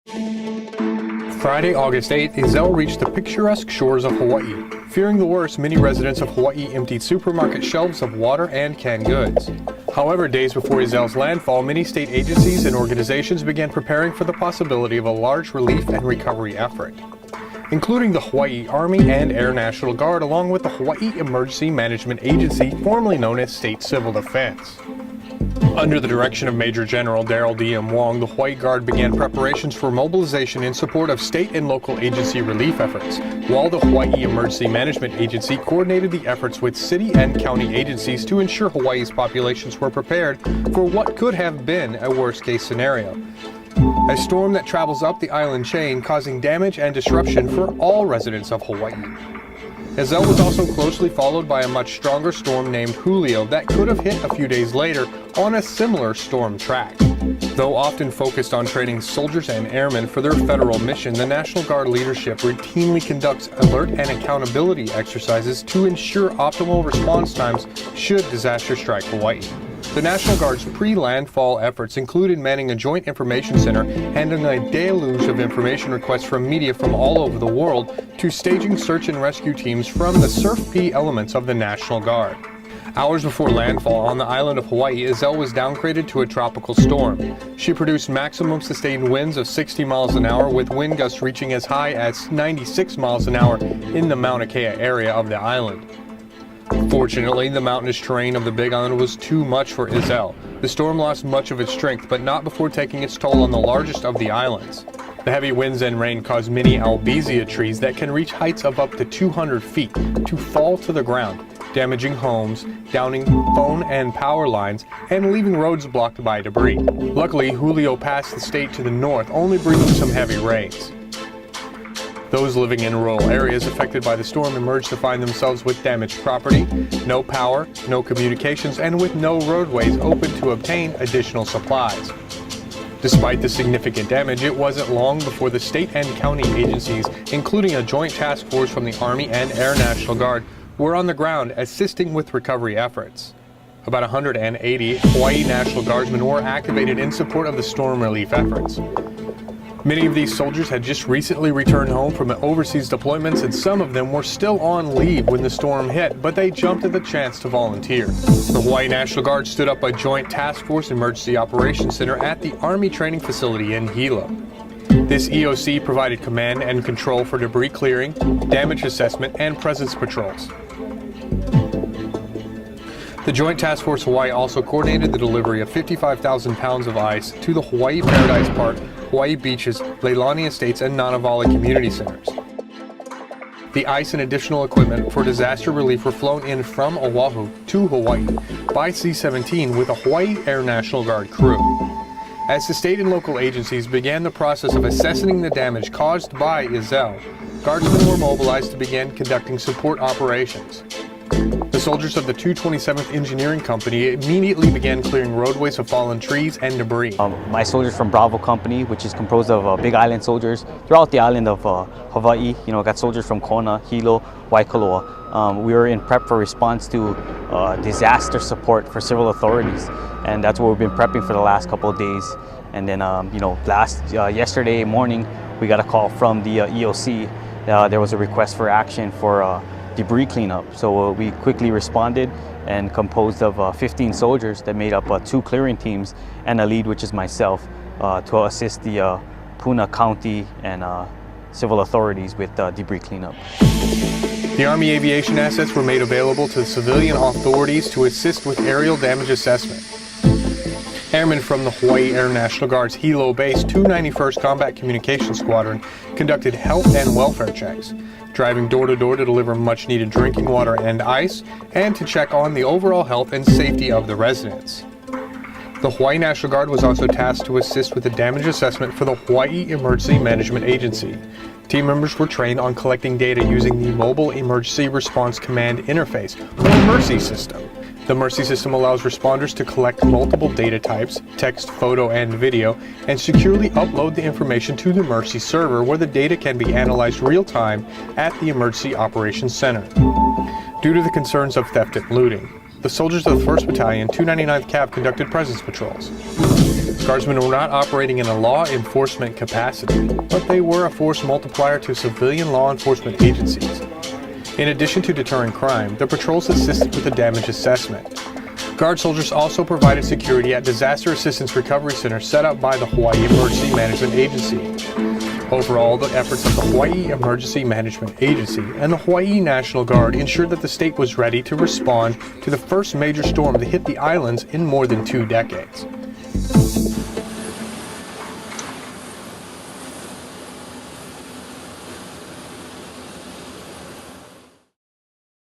Friday, August 8th, Isele reached the picturesque shores of Hawaii. Fearing the worst, many residents of Hawaii emptied supermarket shelves of water and canned goods. However, days before Isele's landfall, many state agencies and organizations began preparing for the possibility of a large relief and recovery effort, including the Hawaii Army and Air National Guard, along with the Hawaii Emergency Management Agency, formerly known as State Civil Defense. Under the direction of Major General Darrell D.M. Wong, the Hawaii Guard began preparations for mobilization in support of state and local agency relief efforts, while the Hawaii Emergency Management Agency coordinated the efforts with city and county agencies to ensure Hawaii's populations were prepared for what could have been a worst-case scenario. A storm that travels up the island chain, causing damage and disruption for all residents of Hawaii. Isele was also closely followed by a much stronger storm named Julio that could have hit a few days later on a similar storm track. Though often focused on training soldiers and airmen for their federal mission, the National Guard leadership routinely conducts alert and accountability exercises to ensure optimal response times should disaster strike Hawaii. The National Guard's pre-landfall efforts included manning a joint information center, handling a deluge of information requests from media from all over the world, to staging search and rescue teams from the SURF-P elements of the National Guard. Hours before landfall on the island of Hawaii, Isele was downgraded to a tropical storm. She produced maximum sustained winds of 60 miles an hour, with wind gusts reaching as high as 96 miles an hour in the Mauna Kea area of the island. Fortunately, the mountainous terrain of the Big Island was too much for Isele. The storm lost much of its strength, but not before taking its toll on the largest of the islands. The heavy winds and rain caused many albizia trees that can reach heights of up to 200 feet to fall to the ground, damaging homes, downing phone and power lines, and leaving roads blocked by debris. Luckily, Julio passed the state to the north, only bringing some heavy rains. Those living in rural areas affected by the storm emerged to find themselves with damaged property, no power, no communications, and with no roadways open to obtain additional supplies. Despite the significant damage, it wasn't long before the state and county agencies, including a joint task force from the Army and Air National Guard, were on the ground assisting with recovery efforts. About 180 Hawaii National Guardsmen were activated in support of the storm relief efforts. Many of these soldiers had just recently returned home from overseas deployments, and some of them were still on leave when the storm hit, but they jumped at the chance to volunteer. The Hawaii National Guard stood up a Joint Task Force Emergency Operations Center at the Army Training Facility in Hilo. This EOC provided command and control for debris clearing, damage assessment, and presence patrols. The Joint Task Force Hawaii also coordinated the delivery of 55,000 pounds of ice to the Hawaii Paradise Park, Hawaii Beaches, Leilani Estates, and Nanavali community centers. The ice and additional equipment for disaster relief were flown in from Oahu to Hawaii by C-17 with a Hawaii Air National Guard crew. As the state and local agencies began the process of assessing the damage caused by Isele, Guardsmen were mobilized to begin conducting support operations. The soldiers of the 227th Engineering Company immediately began clearing roadways of fallen trees and debris. My soldiers from Bravo Company, which is composed of Big Island soldiers throughout the island of Hawaii. Got soldiers from Kona, Hilo, Waikoloa. We were in prep for response to disaster support for civil authorities, and that's what we've been prepping for the last couple of days. And then, yesterday morning, we got a call from the EOC. There was a request for action for debris cleanup. So we quickly responded and composed of 15 soldiers that made up 2 clearing teams and a lead, which is myself, to assist the Puna County and civil authorities with debris cleanup. The Army aviation assets were made available to civilian authorities to assist with aerial damage assessment. Airmen from the Hawaii Air National Guard's Hilo Base 291st Combat Communications Squadron conducted health and welfare checks, driving door-to-door to deliver much-needed drinking water and ice, and to check on the overall health and safety of the residents. The Hawaii National Guard was also tasked to assist with the damage assessment for the Hawaii Emergency Management Agency. Team members were trained on collecting data using the Mobile Emergency Response Command Interface, or MERCI system. The MERCI system allows responders to collect multiple data types, text, photo, and video, and securely upload the information to the MERCI server, where the data can be analyzed real-time at the Emergency Operations Center. Due to the concerns of theft and looting, the soldiers of the 1st Battalion, 299th Cav conducted presence patrols. Guardsmen were not operating in a law enforcement capacity, but they were a force multiplier to civilian law enforcement agencies. In addition to deterring crime, the patrols assisted with the damage assessment. Guard soldiers also provided security at disaster assistance recovery centers set up by the Hawaii Emergency Management Agency. Overall, the efforts of the Hawaii Emergency Management Agency and the Hawaii National Guard ensured that the state was ready to respond to the first major storm to hit the islands in more than 2 decades.